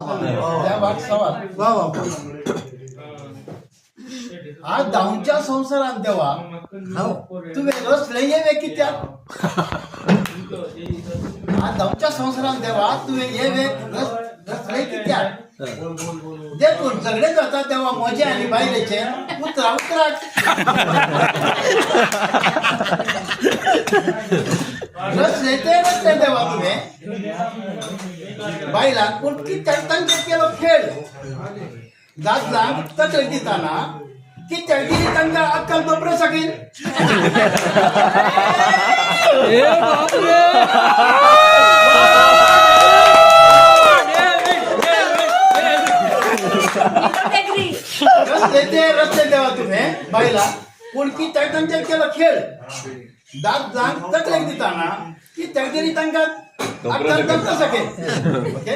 त्या वाट सवाल वा वा आज दाऊंच्या संसारात देवा तू वेगळंच लय वे की त्या आज दाऊंच्या संसारात देवा तू ये वे रस लय की त्या देखून सगळे जातात तेव्हा मजा आणि बायलेचे उतरा उतरा रस लेते देवा तुम्ही बायला कुठकी चढतांचे केलो खेळ दादला कचल दिताना की चढगी तंगा अक्कल दोपरे सगळी रस्ते देवा तुम्ही बायला कुणकी चढतांचे केलो खेळ दाद जांग तकलेक दिताना की चढगिरी तंगा अक्कल दोपरे सगळी ओके